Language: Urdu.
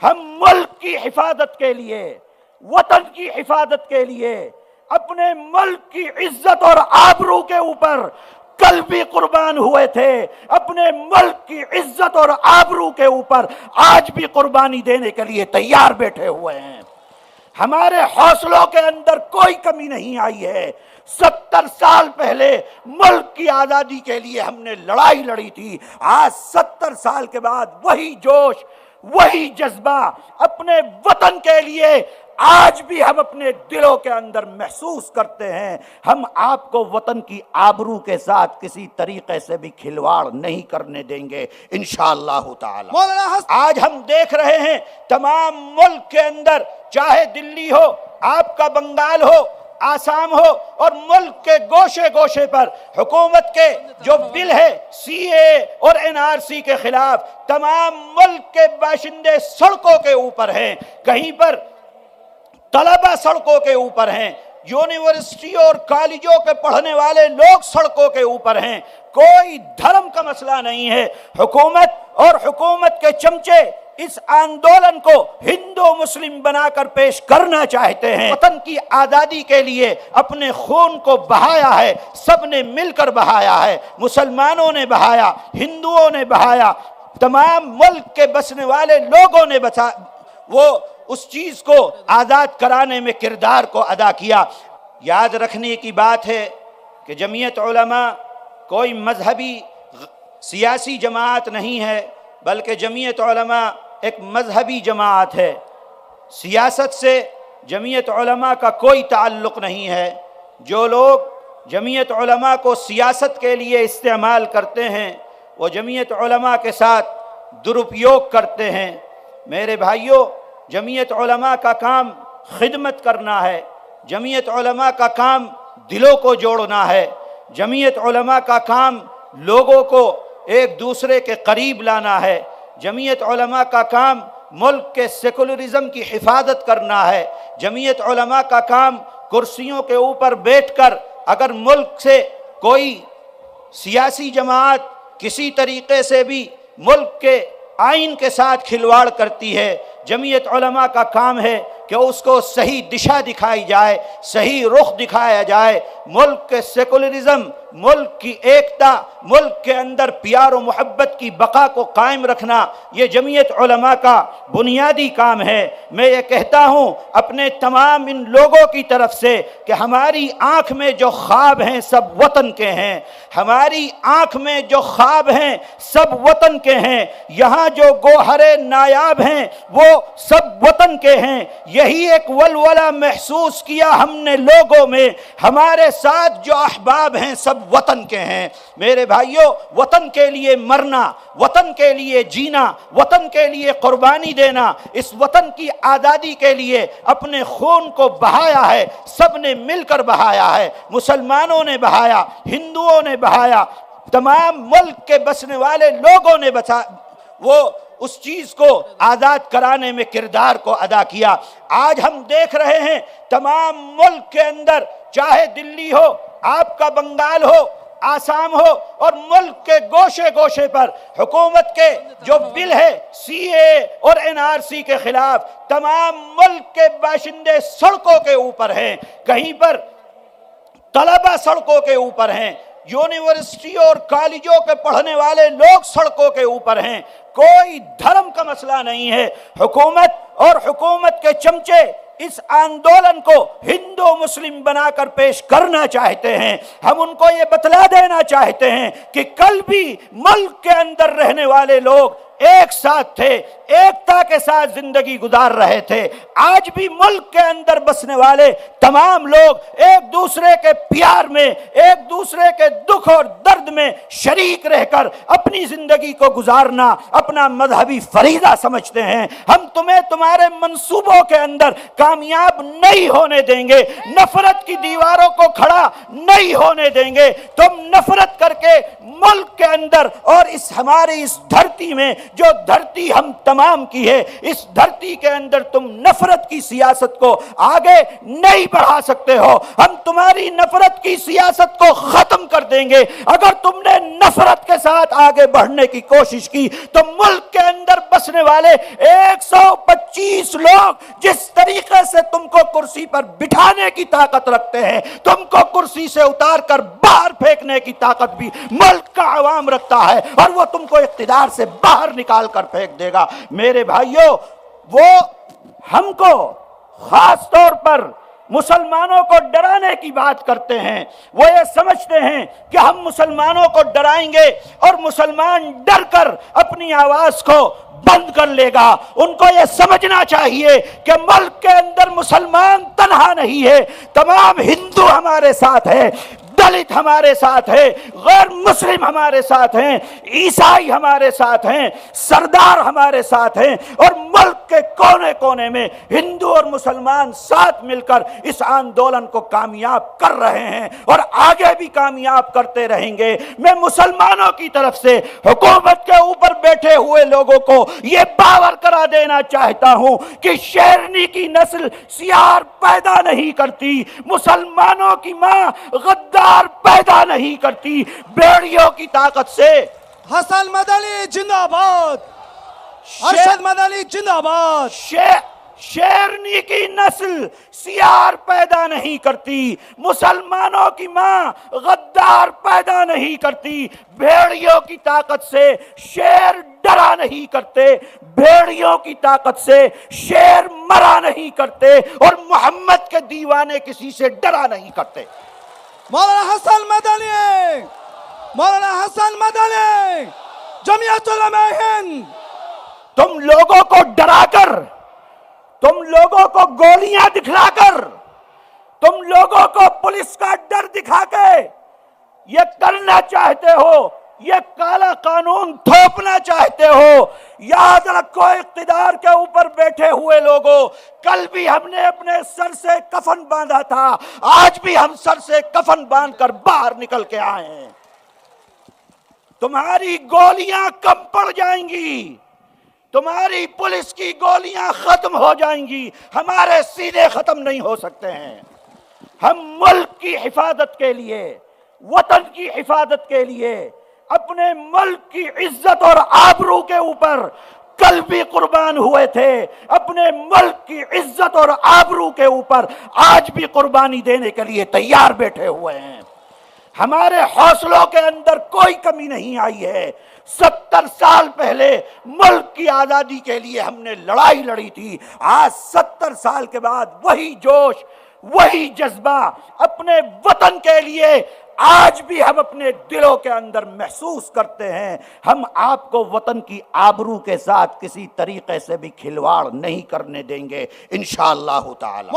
ہم ملک کی حفاظت کے لیے، وطن کی حفاظت کے لیے، اپنے ملک کی عزت اور آبرو کے اوپر کل بھی قربان ہوئے تھے، اپنے ملک کی عزت اور آبرو کے اوپر آج بھی قربانی دینے کے لیے تیار بیٹھے ہوئے ہیں۔ ہمارے حوصلوں کے اندر کوئی کمی نہیں آئی ہے۔ 70 سال پہلے ملک کی آزادی کے لیے ہم نے لڑائی لڑی تھی، آج 70 سال کے بعد وہی جوش، وہی جذبہ اپنے وطن کے لیے آج بھی ہم اپنے دلوں کے اندر محسوس کرتے ہیں۔ ہم آپ کو وطن کی آبرو کے ساتھ کسی طریقے سے بھی کھلواڑ نہیں کرنے دیں گے انشاءاللہ تعالی۔ آج ہم دیکھ رہے ہیں تمام ملک کے اندر، چاہے دلی ہو، آپ کا بنگال ہو، آسام ہو، اور ملک کے گوشے گوشے پر حکومت کے جو بل ہے سی اے اور این آر سی کے خلاف تمام ملک کے باشندے سڑکوں کے اوپر ہیں، کہیں پر طلبہ سڑکوں کے اوپر ہیں، یونیورسٹی اور کالجوں کے پڑھنے والے لوگ سڑکوں کے اوپر ہیں۔ کوئی دھرم کا مسئلہ نہیں ہے۔ حکومت اور حکومت کے چمچے اس آندولن کو ہندو مسلم بنا کر پیش کرنا چاہتے ہیں۔ وطن کی آزادی کے لیے اپنے خون کو بہایا ہے، سب نے مل کر بہایا ہے، مسلمانوں نے بہایا، ہندوؤں نے بہایا، تمام ملک کے بسنے والے لوگوں نے وہ اس چیز کو آزاد کرانے میں کردار کو ادا کیا۔ یاد رکھنے کی بات ہے کہ جمعیت علماء کوئی مذہبی سیاسی جماعت نہیں ہے، بلکہ جمعیت علماء ایک مذہبی جماعت ہے۔ سیاست سے جمعیت علماء کا کوئی تعلق نہیں ہے۔ جو لوگ جمعیت علماء کو سیاست کے لیے استعمال کرتے ہیں وہ جمعیت علماء کے ساتھ درپیوگ کرتے ہیں۔ میرے بھائیوں، جمعیت علماء کا کام خدمت کرنا ہے، جمعیت علماء کا کام دلوں کو جوڑنا ہے، جمعیت علماء کا کام لوگوں کو ایک دوسرے کے قریب لانا ہے، جمعیت علماء کا کام ملک کے سیکولرزم کی حفاظت کرنا ہے، جمعیت علماء کا کام کرسیوں کے اوپر بیٹھ کر اگر ملک سے کوئی سیاسی جماعت کسی طریقے سے بھی ملک کے آئین کے ساتھ کھلواڑ کرتی ہے، جمعیت علماء کا کام ہے کہ اس کو صحیح دشا دکھائی جائے، صحیح رخ دکھایا جائے، ملک کے سیکولرزم، ملک کی ایکتا، ملک کے اندر پیار و محبت کی بقا کو قائم رکھنا، یہ جمعیت علماء کا بنیادی کام ہے۔ میں یہ کہتا ہوں اپنے تمام ان لوگوں کی طرف سے کہ ہماری آنکھ میں جو خواب ہیں سب وطن کے ہیں، ہماری آنکھ میں جو خواب ہیں سب وطن کے ہیں، یہاں جو گوہرے نایاب ہیں وہ سب وطن کے ہیں۔ یہی ایک ولولہ محسوس کیا ہم نے لوگوں میں، ہمارے ساتھ جو احباب ہیں سب وطن کے ہیں۔ میرے بھائیوں، وطن کے لیے مرنا، وطن کے لیے جینا، وطن کے لیے قربانی دینا، اس وطن کی آزادی کے لیے اپنے خون کو بہایا ہے، سب نے مل کر بہایا ہے، مسلمانوں نے بہایا، ہندوؤں نے بہایا، تمام ملک کے بسنے والے لوگوں نے وہ اس چیز کو آزاد کرانے میں کردار کو ادا کیا۔ آج ہم دیکھ رہے ہیں تمام ملک کے اندر، چاہے دلی ہو، آپ کا بنگال ہو، آسام ہو، اور ملک کے گوشے گوشے پر حکومت کے جو بل ہے سی اے اور این آر سی کے خلاف تمام ملک کے باشندے سڑکوں کے اوپر ہیں، کہیں پر طلبہ سڑکوں کے اوپر ہیں، یونیورسٹی اور کالجوں کے پڑھنے والے لوگ سڑکوں کے اوپر ہیں۔ کوئی دھرم کا مسئلہ نہیں ہے۔ حکومت اور حکومت کے چمچے اس آندولن کو ہندو مسلم بنا کر پیش کرنا چاہتے ہیں۔ ہم ان کو یہ بتلا دینا چاہتے ہیں کہ کل بھی ملک کے اندر رہنے والے لوگ ایک ساتھ تھے، ایکتا کے ساتھ زندگی گزار رہے تھے۔ آج بھی ملک کے اندر بسنے والے تمام لوگ ایک دوسرے کے پیار میں، ایک دوسرے کے دکھ اور درد میں شریک رہ کر اپنی زندگی کو گزارنا اپنا مذہبی فریضہ سمجھتے ہیں۔ ہم تمہیں تمہارے منصوبوں کے اندر کامیاب نہیں ہونے دیں گے، نفرت کی دیواروں کو کھڑا نہیں ہونے دیں گے۔ تم نفرت کر کے ملک کے اندر اور ہماری اس دھرتی میں جو دھرتی ہم تمام کی ہے، اس دھرتی کے اندر تم نفرت کی سیاست کو آگے نہیں بڑھا سکتے ہو۔ ہم تمہاری نفرت کی سیاست کو ختم کر دیں گے۔ اگر تم نے نفرت کے ساتھ آگے بڑھنے کی کوشش کی تو ملک کے اندر بسنے والے 125 لوگ جس طریقے سے تم کو کرسی پر بٹھانے کی طاقت رکھتے ہیں، تم کو کرسی سے اتار کر باہر پھینکنے کی طاقت بھی ملک کا عوام رکھتا ہے، اور وہ تم کو اقتدار سے باہر نکال کر پھینک دے گا۔ میرے بھائیوں، وہ ہم کو خاص طور پر مسلمانوں کو ڈرانے کی بات کرتے ہیں۔ وہ یہ سمجھتے ہیں کہ ہم مسلمانوں کو ڈرائیں گے اور مسلمان ڈر کر اپنی آواز کو بند کر لے گا۔ ان کو یہ سمجھنا چاہیے کہ ملک کے اندر مسلمان تنہا نہیں ہے، تمام ہندو ہمارے ساتھ ہے، دلت ہمارے ساتھ ہے، غیر مسلم ہمارے ساتھ ہیں، عیسائی ہمارے ساتھ ہیں، سردار ہمارے ساتھ ہیں، اور ملک کے کونے کونے میں ہندو اور مسلمان ساتھ مل کر اس آندولن کو کامیاب کر رہے ہیں اور آگے بھی کامیاب کرتے رہیں گے۔ میں مسلمانوں کی طرف سے حکومت کے اوپر بیٹھے ہوئے لوگوں کو یہ باور کرا دینا چاہتا ہوں کہ شیرنی کی نسل سیار پیدا نہیں کرتی، مسلمانوں کی ماں غدار پیدا نہیں کرتی۔ بیڑیوں کی طاقت سے حسن مدنی زندہ باد، ارشد مدنی زندہ باد۔ شیرنی کی نسل سیار پیدا نہیں کرتی، مسلمانوں کی ماں غدار پیدا نہیں کرتی۔ بھیڑیوں کی طاقت سے شیر ڈرا نہیں کرتے، بھیڑیوں کی طاقت سے شیر مرا نہیں کرتے، اور محمد کے دیوانے کسی سے ڈرا نہیں کرتے۔ مولانا حسن مدنی، مولانا حسن مدنی، جمعیت علماء ہند۔ تم لوگوں کو ڈرا کر، تم لوگوں کو گولیاں دکھلا کر، تم لوگوں کو پولیس کا ڈر دکھا کے یہ کرنا چاہتے ہو، یہ کالا قانون تھوپنا چاہتے ہو۔ یاد رکھو اقتدار کے اوپر بیٹھے ہوئے لوگوں، کل بھی ہم نے اپنے سر سے کفن باندھا تھا، آج بھی ہم سر سے کفن باندھ کر باہر نکل کے آئے ہیں۔ تمہاری گولیاں کم پڑ جائیں گی، تمہاری پولیس کی گولیاں ختم ہو جائیں گی، ہمارے سینے ختم نہیں ہو سکتے ہیں۔ ہم ملک کی حفاظت کے لیے، وطن کی حفاظت کے لیے، اپنے ملک کی عزت اور آبرو کے اوپر کل بھی قربان ہوئے تھے، اپنے ملک کی عزت اور آبرو کے اوپر آج بھی قربانی دینے کے لیے تیار بیٹھے ہوئے ہیں۔ ہمارے حوصلوں کے اندر کوئی کمی نہیں آئی ہے۔ 70 سال پہلے ملک کی آزادی کے لیے ہم نے لڑائی لڑی تھی، آج 70 سال کے بعد وہی جوش، وہی جذبہ اپنے وطن کے لیے آج بھی ہم اپنے دلوں کے اندر محسوس کرتے ہیں۔ ہم آپ کو وطن کی آبرو کے ساتھ کسی طریقے سے بھی کھلواڑ نہیں کرنے دیں گے انشاءاللہ تعالی۔